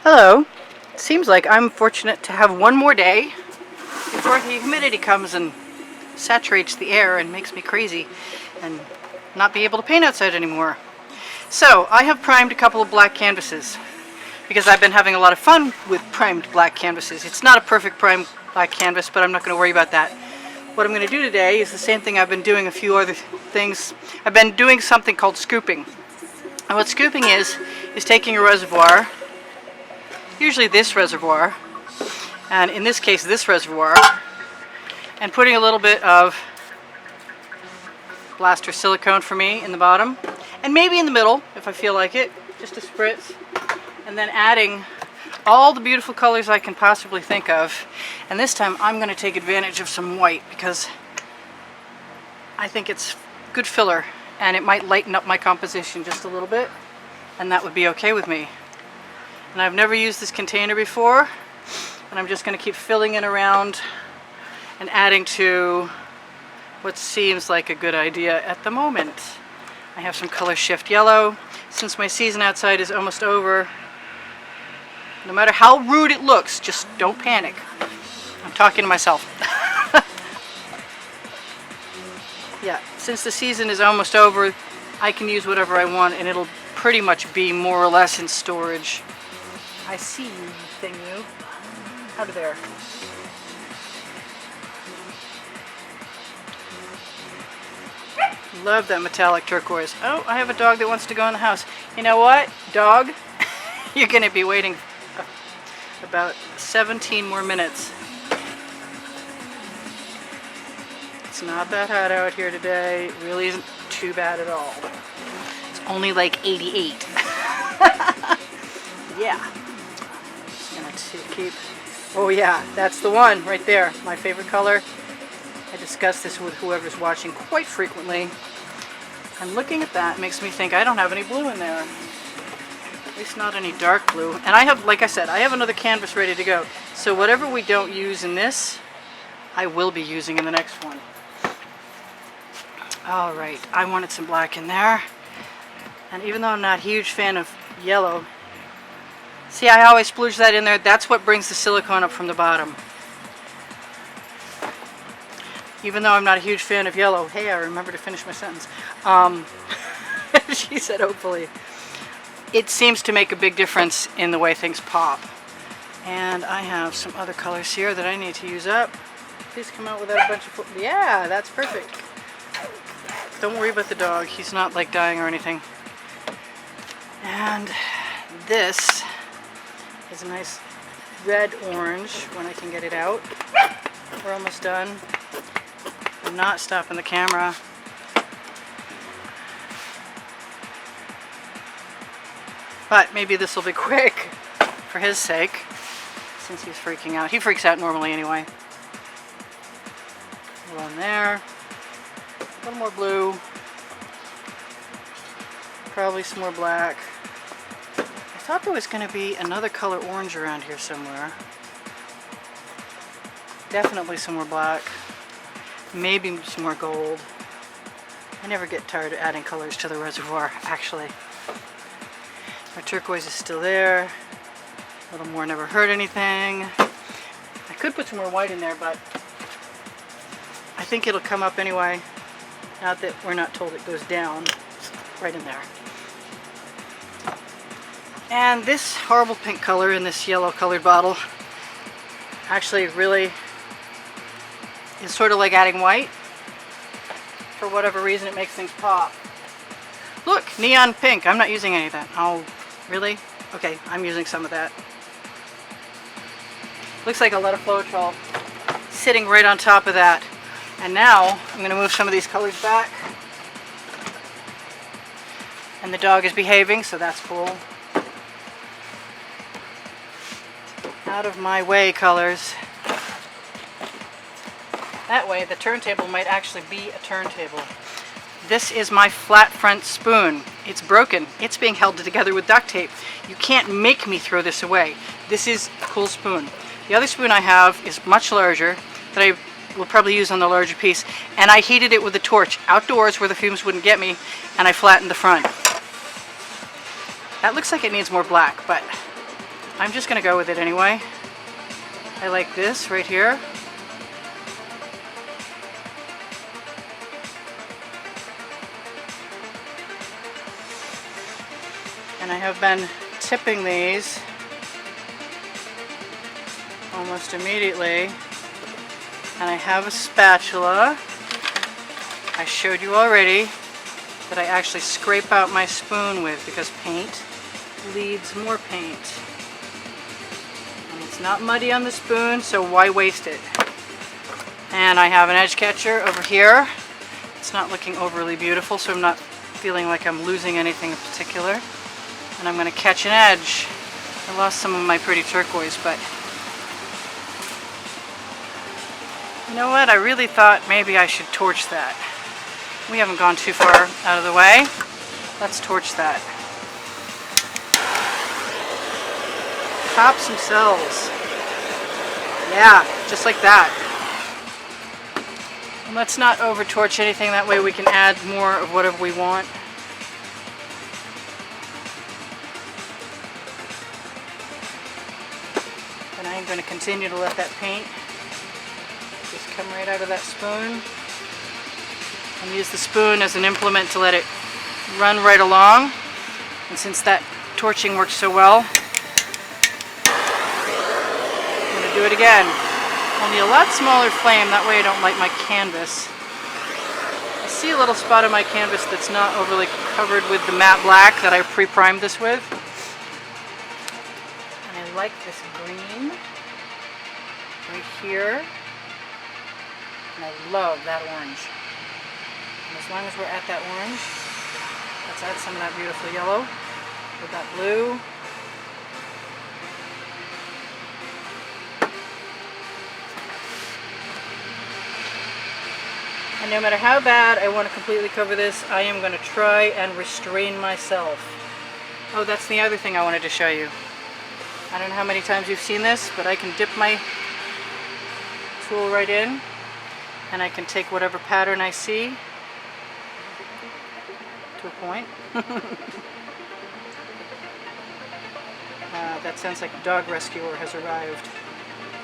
Hello. It seems like I'm fortunate to have one more day before the humidity comes and saturates the air and makes me crazy and not be able to paint outside anymore. So I have primed a couple of black canvases because I've been having a lot of fun with primed black canvases. It's not a perfect primed black canvas, but I'm not going to worry about that. What I'm going to do today is the same thing I've been doing a few other things. I've been doing something called scooping. And what scooping is taking a reservoir, usually this reservoir, and in this case this reservoir, and putting a little bit of blaster silicone for me in the bottom, and maybe in the middle if I feel like it, just a spritz, and then adding all the beautiful colors I can possibly think of. And this time I'm going to take advantage of some white because I think it's good filler and it might lighten up my composition just a little bit, and that would be okay with me. And I've never used this container before, and I'm just going to keep filling it around and adding to what seems like a good idea at the moment. I have some color shift yellow. Since my season outside is almost over, no matter how rude it looks, just don't panic. I'm talking to myself. Yeah, since the season is almost over, I can use whatever I want and it'll pretty much be more or less in storage. I see you, thing you. Out of there. Love that metallic turquoise. Oh, I have a dog that wants to go in the house. You know what, dog? You're going to be waiting about 17 more minutes. It's not that hot out here today. It really isn't too bad at all. It's only like 88. Yeah. Just gonna keep. Oh yeah, that's the one right there. My favorite color. I discuss this with whoever's watching quite frequently. And looking at that makes me think I don't have any blue in there. At least not any dark blue. And I have, like I said, I have another canvas ready to go. So whatever we don't use in this, I will be using in the next one. Alright, I wanted some black in there. And even though I'm not a huge fan of yellow, see, I always splooge that in there. That's what brings the silicone up from the bottom. Even though I'm not a huge fan of yellow. Hey, I remember to finish my sentence. She said hopefully. It seems to make a big difference in the way things pop. And I have some other colors here that I need to use up. Please come out without a bunch of... Yeah, that's perfect. Don't worry about the dog. He's not like dying or anything. And this is a nice red-orange when I can get it out. We're almost done. I'm not stopping the camera. But maybe this will be quick for his sake, since he's freaking out. He freaks out normally anyway. One there. A little more blue. Probably some more black. I thought there was going to be another color orange around here somewhere. Definitely some more black. Maybe some more gold. I never get tired of adding colors to the reservoir, actually. My turquoise is still there. A little more never hurt anything. I could put some more white in there, but I think it'll come up anyway. Not that we're not told it goes down. It's right in there. And this horrible pink color in this yellow colored bottle actually really is sort of like adding white. For whatever reason, it makes things pop. Look, neon pink. I'm not using any of that. Oh, really? Okay, I'm using some of that. Looks like a lot of Floetrol sitting right on top of that. And now I'm going to move some of these colors back. And the dog is behaving, so that's cool. Out of my way colors. That way the turntable might actually be a turntable. This is my flat front spoon. It's broken. It's being held together with duct tape. You can't make me throw this away. This is a cool spoon. The other spoon I have is much larger, that I will probably use on the larger piece, and I heated it with a torch outdoors where the fumes wouldn't get me, and I flattened the front. That looks like it needs more black, but I'm just going to go with it anyway. I like this right here. And I have been tipping these almost immediately. And I have a spatula. I showed you already that I actually scrape out my spoon with because paint leads more paint. And it's not muddy on the spoon, so why waste it? And I have an edge catcher over here. It's not looking overly beautiful, so I'm not feeling like I'm losing anything in particular. And I'm going to catch an edge. I lost some of my pretty turquoise, but you know what? I really thought maybe I should torch that. We haven't gone too far out of the way. Let's torch that. Pop some cells. Yeah, just like that. And let's not over torch anything, that way we can add more of whatever we want. And I'm going to continue to let that paint just come right out of that spoon. And use the spoon as an implement to let it run right along. And since that torching works so well, I'm going to do it again. Only a lot smaller flame, that way I don't light my canvas. I see a little spot on my canvas that's not overly covered with the matte black that I pre-primed this with. And I like this green right here. And I love that orange. And as long as we're at that orange, let's add some of that beautiful yellow with that blue. And no matter how bad I want to completely cover this, I am going to try and restrain myself. Oh, that's the other thing I wanted to show you. I don't know how many times you've seen this, but I can dip my tool right in, and I can take whatever pattern I see to a point. That sounds like a dog rescuer has arrived.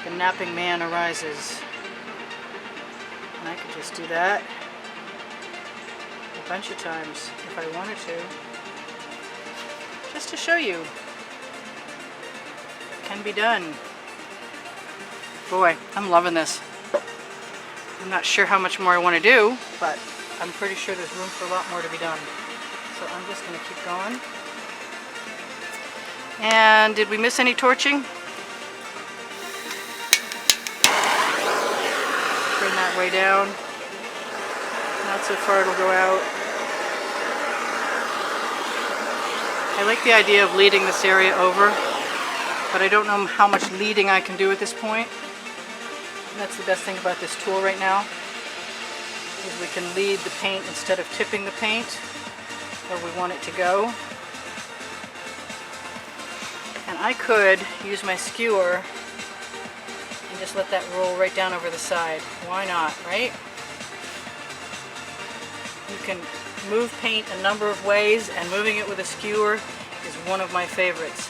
The napping man arises. And I could just do that a bunch of times if I wanted to. Just to show you. It can be done. Boy, I'm loving this. I'm not sure how much more I want to do, but I'm pretty sure there's room for a lot more to be done. So I'm just going to keep going. And did we miss any torching? Bring that way down. Not so far it'll go out. I like the idea of leading this area over, but I don't know how much leading I can do at this point. And that's the best thing about this tool right now, is we can lead the paint instead of tipping the paint where we want it to go. And I could use my skewer and just let that roll right down over the side. Why not, right? You can move paint a number of ways, and moving it with a skewer is one of my favorites.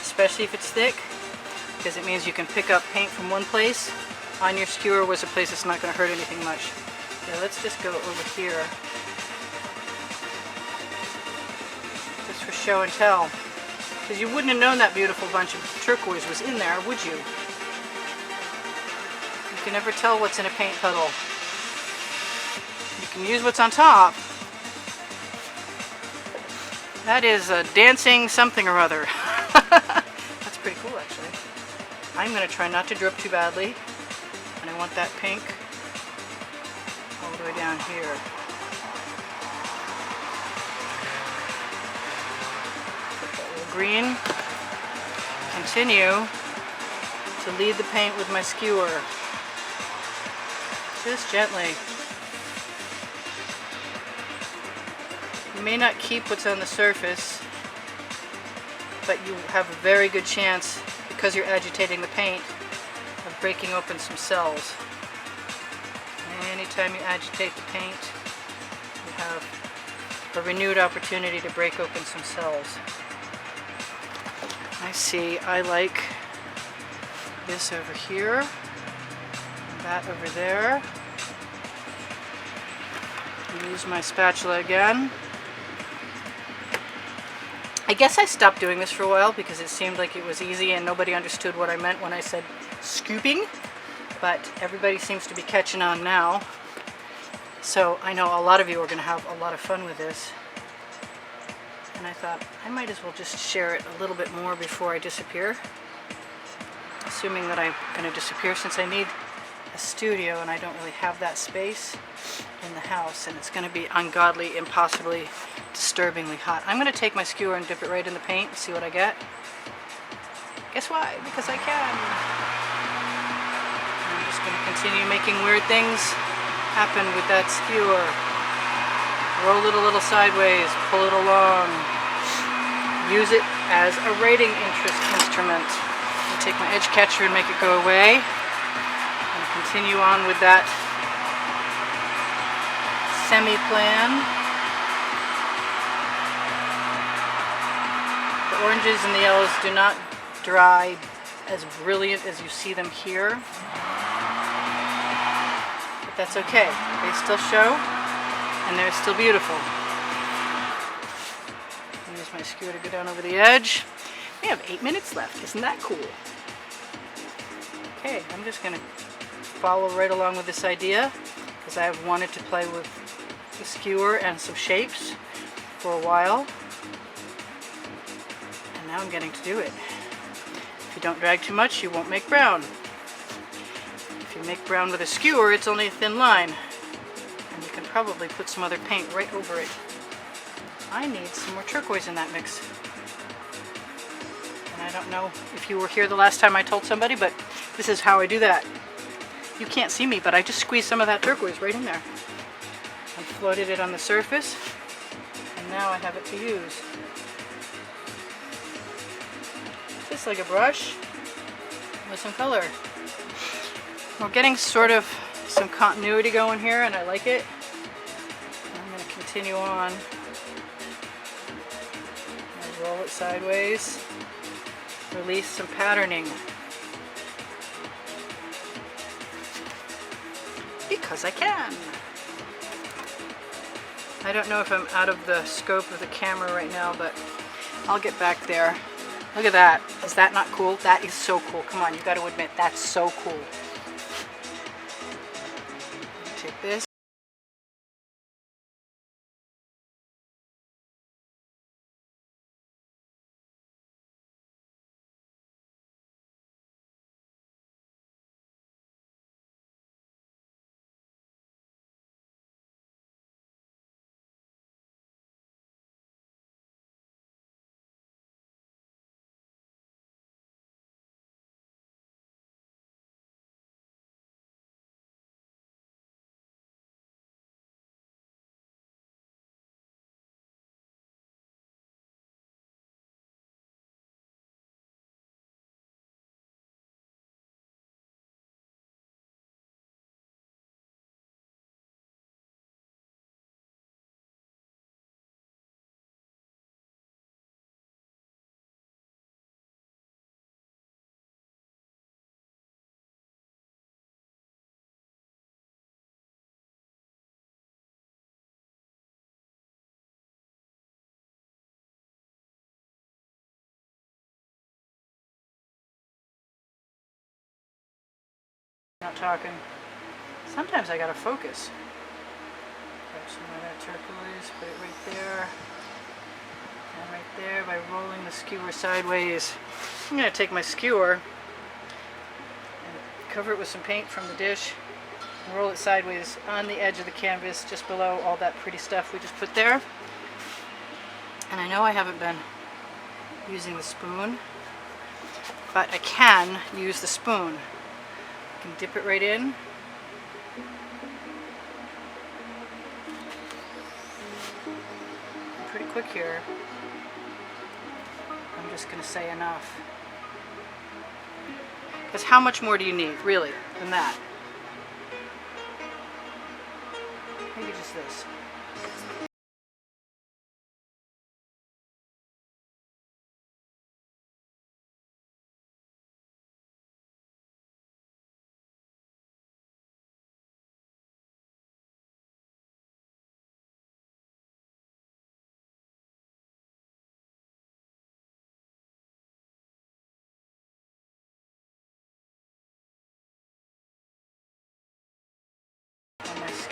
Especially if it's thick, because it means you can pick up paint from one place on your skewer, was a place that's not going to hurt anything much. Yeah, let's just go over here. Just for show and tell. Because you wouldn't have known that beautiful bunch of turquoise was in there, would you? You can never tell what's in a paint puddle. You can use what's on top. That is a dancing something or other. That's pretty cool, actually. I'm going to try not to drip too badly. And I want that pink all the way down here. Green. Continue to lead the paint with my skewer. Just gently. You may not keep what's on the surface, but you have a very good chance, because you're agitating the paint, of breaking open some cells. Anytime you agitate the paint, you have a renewed opportunity to break open some cells. I see I like this over here, and that over there. Use my spatula again. I guess I stopped doing this for a while because it seemed like it was easy and nobody understood what I meant when I said scooping, but everybody seems to be catching on now. So I know a lot of you are going to have a lot of fun with this. And I thought I might as well just share it a little bit more before I disappear. Assuming that I'm going to disappear, since I need a studio and I don't really have that space in the house, and it's going to be ungodly, impossibly, disturbingly hot. I'm going to take my skewer and dip it right in the paint and see what I get. Guess why? Because I can. I'm just going to continue making weird things happen with that skewer. Roll it a little sideways, pull it along. Use it as a writing instrument. I'll take my edge catcher and make it go away. And continue on with that semi-plan. The oranges and the yellows do not dry as brilliant as you see them here. But that's okay. They still show, and they're still beautiful. Use my skewer to go down over the edge. We have 8 minutes left. Isn't that cool? Okay, I'm just going to follow right along with this idea because I have wanted to play with the skewer and some shapes for a while. And now I'm getting to do it. If you don't drag too much, you won't make brown. If you make brown with a skewer, it's only a thin line. And you can probably put some other paint right over it. I need some more turquoise in that mix. And I don't know if you were here the last time I told somebody, but this is how I do that. You can't see me, but I just squeezed some of that turquoise right in there. And floated it on the surface. And now I have it to use. Just like a brush with some color. We're getting sort of some continuity going here, and I like it. I'm going to continue on. Roll it sideways. Release some patterning. Because I can. I don't know if I'm out of the scope of the camera right now, but I'll get back there. Look at that. Is that not cool? That is so cool. Come on, you got to admit, that's so cool. Take this. Not talking. Sometimes I gotta focus. Grab some of that turquoise, put it right there, and right there by rolling the skewer sideways. I'm gonna take my skewer and cover it with some paint from the dish and roll it sideways on the edge of the canvas, just below all that pretty stuff we just put there. And I know I haven't been using the spoon, but I can use the spoon. I can dip it right in. I'm pretty quick here. I'm just going to say enough. Because how much more do you need, really, than that? Maybe just this.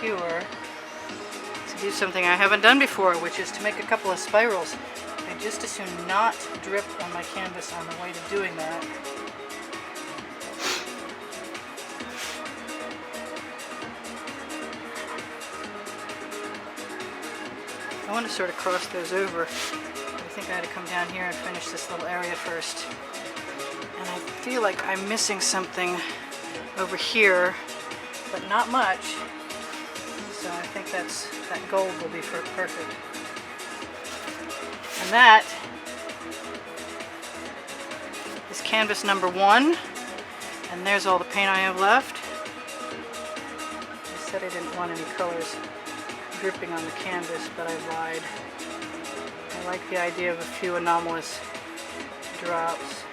skewer to do something I haven't done before, which is to make a couple of spirals. I just as soon not drip on my canvas on the way to doing that. I want to sort of cross those over. I think I had to come down here and finish this little area first. And I feel like I'm missing something over here, but not much. So I think that gold will be perfect. And that is canvas number 1. And there's all the paint I have left. I said I didn't want any colors dripping on the canvas, but I lied. I like the idea of a few anomalous drops.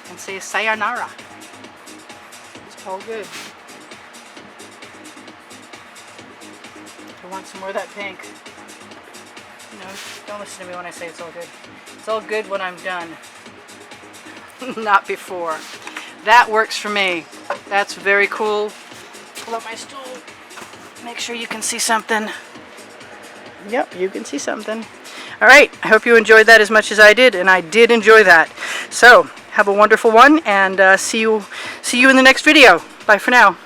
And say sayonara. It's all good. I want some more of that pink. You know, don't listen to me when I say it's all good. It's all good when I'm done. Not before. That works for me. That's very cool. Pull up my stool. Make sure you can see something. Yep, you can see something. All right, I hope you enjoyed that as much as I did, and I did enjoy that. So, have a wonderful one, and see you in the next video. Bye for now.